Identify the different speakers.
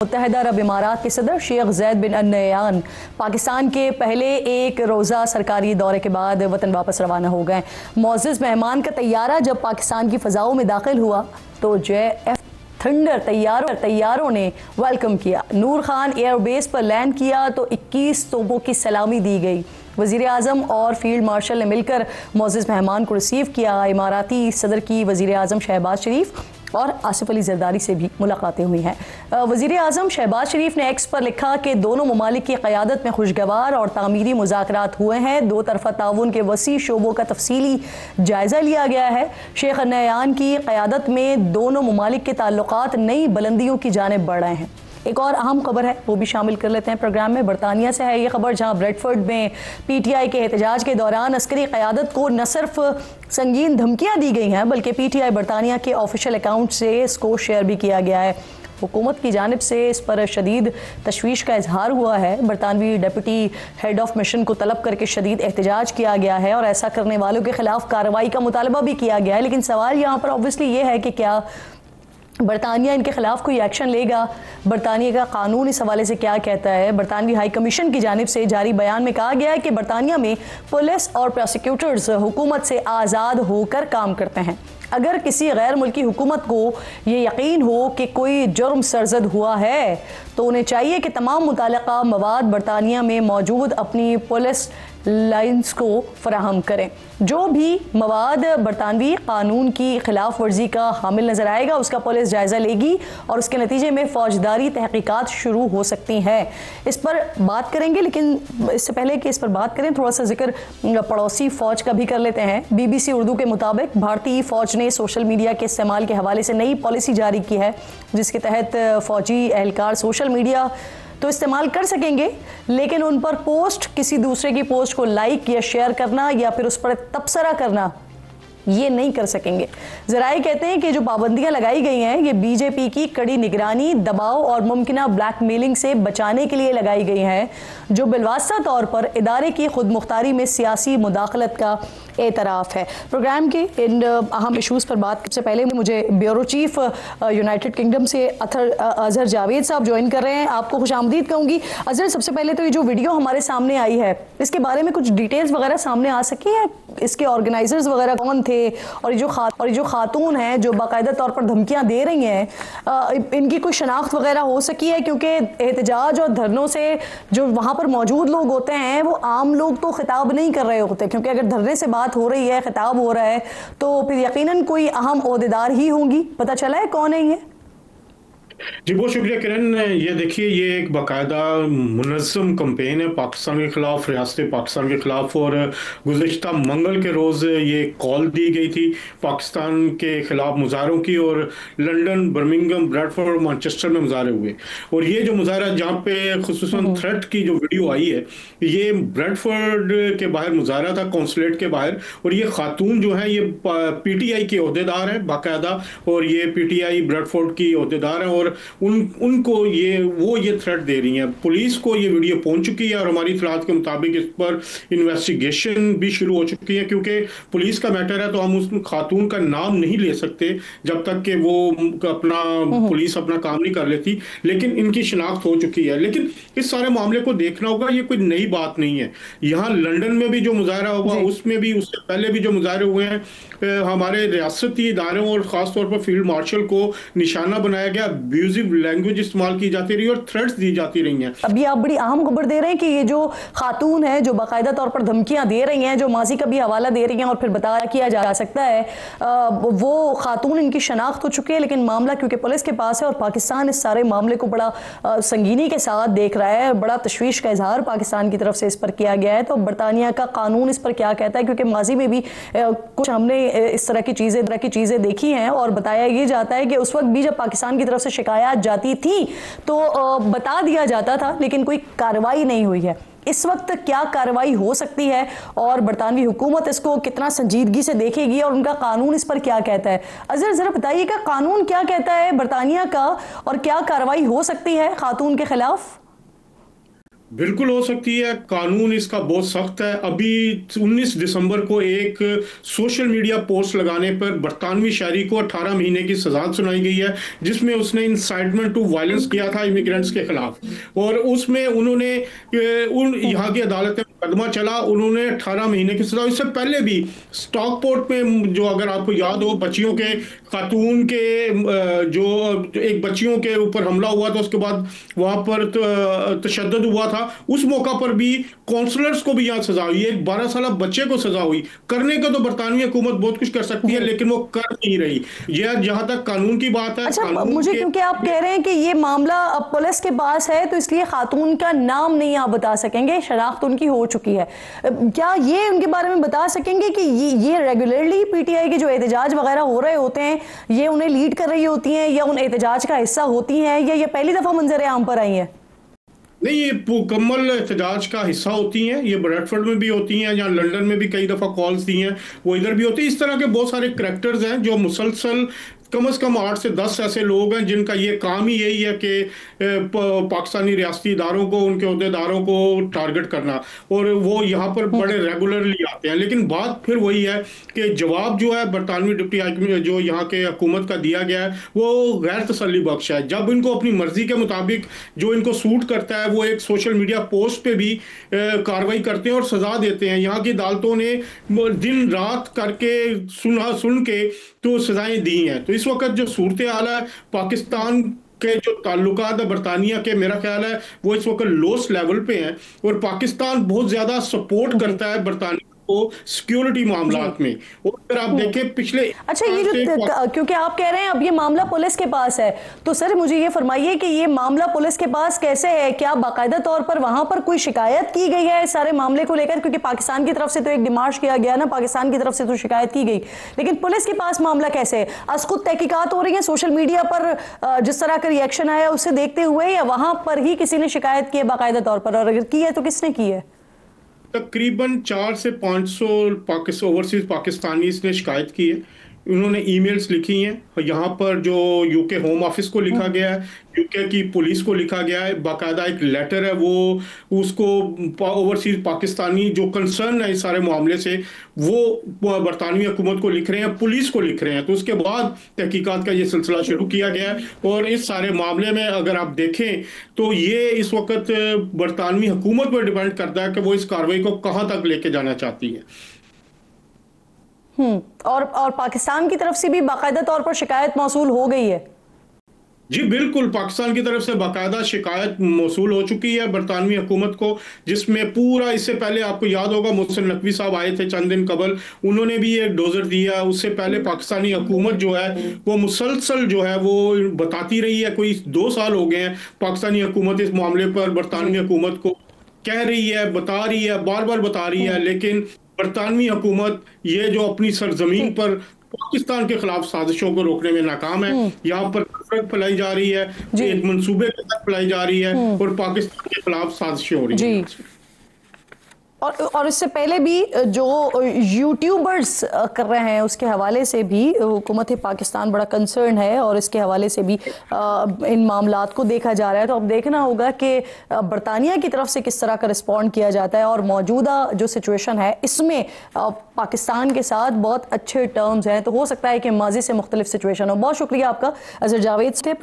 Speaker 1: मुत्तहिदा अरब इमारात के सदर शेख ज़ैद बिन अल-नहयान पाकिस्तान के पहले एक रोज़ा सरकारी दौरे के बाद वतन वापस रवाना हो गए। मुअज़्ज़ज़ मेहमान का तैयारा जब पाकिस्तान की फ़ज़ाओं में दाखिल हुआ तो JF थंडर तैयारों ने वेलकम किया। नूर खान एयरबेस पर लैंड किया तो 21 तोपों की सलामी दी गई। वज़ीर आज़म और फील्ड मार्शल ने मिलकर मुअज़्ज़ज़ मेहमान को रिसीव किया। इमाराती सदर की वज़ीर आज़म शहबाज शरीफ और आसिफ अली जरदारी से भी मुलाकातें हुई हैं। वज़ीर आज़म शहबाज शरीफ ने एक्स पर लिखा कि दोनों ममालिक की क़यादत में खुशगवार और तामीरी मुज़ाकरात हुए हैं। दो तरफ़ा ताउन के वसी शोबों का तफसीली जायज़ा लिया गया है। शेख अल-नहयान की क़यादत में दोनों ममालिक के ताल्लुकात नई बुलंदियों की जानिब बढ़ रहे हैं। एक और अहम खबर है वो भी शामिल कर लेते हैं प्रोग्राम में। बरतानिया से है ये खबर, जहां ब्रेडफोर्ड में PTI के एहतजाज के दौरान अस्करी क़यादत को न सिर्फ संगीन धमकियां दी गई हैं बल्कि PTI बरतानिया के ऑफिशियल अकाउंट से इसको शेयर भी किया गया है। हुकूमत की जानिब से इस पर शदीद तशवीश का इजहार हुआ है। बरतानवी डिप्टी हेड ऑफ मिशन को तलब करके शदीद एहतजाज किया गया है और ऐसा करने वालों के खिलाफ कार्रवाई का मुतालबा भी किया गया है। लेकिन सवाल यहाँ पर ऑब्वियसली ये है कि क्या बरतानिया इनके खिलाफ कोई एक्शन लेगा? बरतानिया का कानून इस हवाले से क्या कहता है? बरतानवी हाई कमीशन की जानिब से जारी बयान में कहा गया है कि बरतानिया में पुलिस और प्रोसिक्यूटर्स हुकूमत से आज़ाद होकर काम करते हैं। अगर किसी गैर मुल्की हुकूमत को ये यकीन हो कि कोई जुर्म सरजद हुआ है तो उन्हें चाहिए कि तमाम मुताल्लिका मवाद बरतानिया में मौजूद अपनी पुलिस लाइन्स को फराहम करें। जो भी मवाद बरतानवी कानून की खिलाफ वर्जी का हामिल नजर आएगा उसका पुलिस जायजा लेगी और उसके नतीजे में फौजदारी तहकीकात शुरू हो सकती हैं। इस पर बात करेंगे, लेकिन इससे पहले कि इस पर बात करें थोड़ा सा जिक्र पड़ोसी फौज का भी कर लेते हैं। BBC उर्दू के मुताबिक भारतीय फौज ने सोशल मीडिया के इस्तेमाल के हवाले से नई पॉलिसी जारी की है, जिसके तहत फौजी एहलकार सोशल मीडिया तो इस्तेमाल कर सकेंगे, लेकिन उन पर पोस्ट किसी दूसरे की पोस्ट को लाइक या शेयर करना या फिर उस पर तबसरा करना ये नहीं कर सकेंगे। ज़राए कहते हैं कि जो पाबंदियां लगाई गई हैं ये BJP की कड़ी निगरानी, दबाव और मुमकिना ब्लैकमेलिंग से बचाने के लिए लगाई गई हैं, जो बिलवास्ता तौर पर इदारे की खुद मुख्तारी में सियासी मुदाखलत का एतराफ़ है। प्रोग्राम के इन अहम इशूज़ पर बात से पहले मुझे ब्यूरो चीफ यूनाइटेड किंगडम से अजहर जावेद साहब ज्वाइन कर रहे हैं। आपको खुशामदीद कहूँगी। अजहर, सबसे पहले तो ये जो वीडियो हमारे सामने आई है इसके बारे में कुछ डिटेल्स वगैरह सामने आ सकी हैं? इसके ऑर्गेनाइजर्स वगैरह कौन थे और ये जो खातून हैं जो बाकायदा तौर पर धमकियां दे रही हैं, इनकी कोई शनाख्त वगैरह हो सकी है? क्योंकि एहतजाज और धरनों से जो वहाँ पर मौजूद लोग होते हैं वो आम लोग तो खिताब नहीं कर रहे होते, क्योंकि अगर धरने से बात हो रही है, खिताब हो रहा है तो फिर यकीनन कोई अहम ओहदेदार ही होंगी। पता चला है कौन है ये?
Speaker 2: जी बहुत शुक्रिया किरण। ये देखिए, ये एक बाकायदा मुनज़्ज़म कैंपेन है पाकिस्तान के ख़िलाफ़, रियासत पाकिस्तान के ख़िलाफ़। और गुज़िश्ता मंगल के रोज़ ये कॉल दी गई थी पाकिस्तान के ख़िलाफ़ मुज़ाहरों की, और लंदन, बर्मिंघम, ब्रैडफोर्ड और मैनचेस्टर में मुज़ाहरे हुए। और ये जो मुज़ाहरा जहाँ पे खुसूसन थ्रेट की जो वीडियो आई है, ये ब्रैडफोर्ड के बाहर मुज़ाहरा था, कौंसलेट के बाहर। और ये खातून जो है ये PTI के अहदेदार हैं बाकायदा, और ये PTI ब्रैडफोर्ड की अहदेदार हैं, और उनको ये थ्रेट दे रही हैं। पुलिस को ये वीडियो पहुंच चुकी है और हमारी इत्तलात के मुताबिक इस पर इन्वेस्टिगेशन भी शुरू हो चुकी है। क्योंकि पुलिस का मैटर है तो हम उस खातून का नाम नहीं ले सकते जब तक कि वो पुलिस अपना काम नहीं कर लेती, लेकिन इनकी शिनाख्त हो चुकी है। लेकिन इस सारे मामले को देखना होगा, ये कोई नई बात नहीं है। यहाँ लंदन में भी जो मुजाहरा हुआ उसमें भी, उससे पहले भी जो मुजाहरे हुए हैं, हमारे रियासती इदारों और ख़ासतौर पर फील्ड मार्शल को निशाना बनाया गया, अब्यूजिव लैंग्वेज इस्तेमाल की जाती रही और थ्रेट्स दी जाती रही हैं।
Speaker 1: अभी आप बड़ी अहम खबर दे रहे हैं कि ये जो खातून है जो बाकायदा तौर पर धमकियां दे रही हैं, जो माजी का भी हवाला दे रही हैं और फिर बताया किया जा सकता है वो खातून इनकी शनाख्त हो चुकी है, लेकिन मामला क्योंकि पुलिस के पास है और पाकिस्तान इस सारे मामले को बड़ा संगीनी के साथ देख रहा है, बड़ा तशवीश का इजहार पाकिस्तान की तरफ से इस पर किया गया है। तो बरतानिया का कानून इस पर क्या कहता है? क्योंकि माजी में भी कुछ हमने इस तरह की चीज़ें देखी हैं और बताया ये जाता है कि उस वक्त भी जब पाकिस्तान की तरफ से शिकायत जाती थी तो बता दिया जाता था, लेकिन कोई कार्रवाई नहीं हुई है। इस वक्त क्या कार्रवाई हो सकती है और बरतानवी हुकूमत इसको कितना संजीदगी से देखेगी और उनका कानून इस पर क्या कहता है? अजहर, जरा बताइएगा कानून क्या कहता है बरतानिया का और क्या कार्रवाई हो सकती है खातून के खिलाफ?
Speaker 2: बिल्कुल हो सकती है। कानून इसका बहुत सख्त है। अभी 19 दिसंबर को एक सोशल मीडिया पोस्ट लगाने पर बरतानवी शहरी को 18 महीने की सजा सुनाई गई है, जिसमें उसने इंसाइटमेंट टू वायलेंस किया था इमिग्रेंट्स के खिलाफ। और उसमें उन्होंने उन यहाँ की अदालत में मुकदमा चला, उन्होंने 18 महीने की सजा। इससे पहले भी स्टॉकपोर्ट में, जो अगर आपको याद हो, बच्चियों के खातून के जो एक बच्चियों के ऊपर हमला हुआ था, उसके बाद वहां पर तशद्दुद हुआ था, उस मौका पर भी काउंसलर्स को भी यहाँ सजा हुई। एक 12 साल बच्चे को सजा हुई। करने का तो बरतानवी हुकूमत बहुत कुछ कर सकती है, लेकिन वो कर नहीं रही। यह जहां तक कानून की बात है,
Speaker 1: अच्छा,
Speaker 2: कानून
Speaker 1: मुझे
Speaker 2: के
Speaker 1: क्योंकि आप कह रहे हैं कि ये मामला अब पुलिस के पास है तो इसलिए खातून का नाम नहीं आप बता सकेंगे, शनाख्त उनकी हो चुकी है, क्या ये उनके बारे में बता सकेंगे कि ये रेगुलरली पीटीआई के जो एहतजाज वगैरह हो रहे होते हैं, ये उन्हें लीड कर रही होती हैं या उन एहतजाज का हिस्सा होती हैं, या ये पहली दफा मंजर आम पर आई हैं?
Speaker 2: नहीं, ये मुकम्मल एहतजाज का हिस्सा होती हैं। ये ब्रेडफोर्ड में भी होती हैं, या लंदन में भी कई दफ़ा कॉल्स दी हैं, वो इधर भी होती है। इस तरह के बहुत सारे करैक्टर्स हैं जो मुसलसल कम से कम 8 से 10 ऐसे लोग हैं जिनका ये काम ही यही है कि पाकिस्तानी रियासती इदारों को, उनके अहदेदारों को टारगेट करना, और वो यहाँ पर बड़े रेगुलरली आते हैं। लेकिन बात फिर वही है कि जवाब जो है बरतानवी डिप्टी हाईकमिश्नर जो यहाँ के हुकूमत का दिया गया है, वो गैर तसल्ली बख्श है। जब इनको अपनी मर्जी के मुताबिक जो इनको सूट करता है, वो एक सोशल मीडिया पोस्ट पे भी कार्रवाई करते हैं और सजा देते हैं। यहाँ की अदालतों ने दिन रात करके सुन के तो सजाएं दी हैं। तो इस वक्त जो सूरत हाल है पाकिस्तान के, जो ताल्लुकात है बरतानिया के, मेरा ख्याल है वो इस वक्त लोएस्ट लेवल पे हैं, और पाकिस्तान बहुत ज्यादा सपोर्ट करता है बरतानिया को सिक्योरिटी मामलात में। और अगर आप देखें पिछले,
Speaker 1: अच्छा, ये जो, क्योंकि आप कह रहे हैं अब ये मामला पुलिस के पास है, तो सर मुझे ये फरमाइए कि ये मामला पुलिस के पास कैसे है? क्या बाकायदा तौर पर वहां पर कोई शिकायत की गई है इस सारे मामले को लेकर? क्योंकि पाकिस्तान की तरफ से तो एक डिमांड किया गया ना, पाकिस्तान की तरफ से तो शिकायत की गई, लेकिन पुलिस के पास मामला कैसे है? खुद तहकीकात हो रही है सोशल मीडिया पर जिस तरह का रिएक्शन आया उसे देखते हुए, या वहां पर ही किसी ने शिकायत की है बाकायदा तौर पर, और अगर की है तो किसने की है?
Speaker 2: तकरीबन 400 से 500 ओवरसीज पाकिस्तानी ने शिकायत की है। उन्होंने ईमेल्स लिखी हैं। यहाँ पर जो यूके होम ऑफिस को लिखा गया है, यूके की पुलिस को लिखा गया है, बाकायदा एक लेटर है, वो उसको ओवरसीज पाकिस्तानी जो कंसर्न है इस सारे मामले से, वो बरतानवी हुकूमत को लिख रहे हैं, पुलिस को लिख रहे हैं। तो उसके बाद तहकीकात का ये सिलसिला शुरू किया गया है। और इस सारे मामले में अगर आप देखें तो ये इस वक्त बरतानवी हुकूमत पर डिपेंड करता है कि वो इस कार्रवाई को कहाँ तक लेके जाना चाहती है।
Speaker 1: और पाकिस्तान की तरफ से भी बाकायदा तौर पर शिकायत मौसूल हो गई है?
Speaker 2: जी बिल्कुल, पाकिस्तान की तरफ से बाकायदा शिकायत मौसूल हो चुकी है बरतानवी हुकूमत को, जिसमें पूरा, इससे पहले आपको याद होगा मोहसिन नकवी साहब आए थे चंद दिन कबल, उन्होंने भी एक डोजर दिया। उससे पहले पाकिस्तानी हुकूमत जो है वो मुसलसल जो है वो बताती रही है। कोई 2 साल हो गए हैं पाकिस्तानी हुकूमत इस मामले पर बरतानवी हुकूमत को कह रही है, बता रही है, बार बार बता रही है, लेकिन बरतानवी हुकूमत ये जो अपनी सरजमीन पर पाकिस्तान के खिलाफ साजिशों को रोकने में नाकाम है। यहाँ पर नफरत फैलाई जा रही है, एक मंसूबे के तहत फैलाई जा रही है, और पाकिस्तान के खिलाफ साजिशें हो रही हैं।
Speaker 1: और इससे पहले भी जो यूट्यूबर्स कर रहे हैं उसके हवाले से भी हुकूमत पाकिस्तान बड़ा कंसर्न है, और इसके हवाले से भी इन मामलात को देखा जा रहा है। तो अब देखना होगा कि बरतानिया की तरफ से किस तरह का रिस्पॉन्ड किया जाता है, और मौजूदा जो सिचुएशन है इसमें पाकिस्तान के साथ बहुत अच्छे टर्म्स हैं, तो हो सकता है कि माजी से मुख्तलिफ सिचुएशन हो। बहुत शुक्रिया आपका अजहर जावेद से।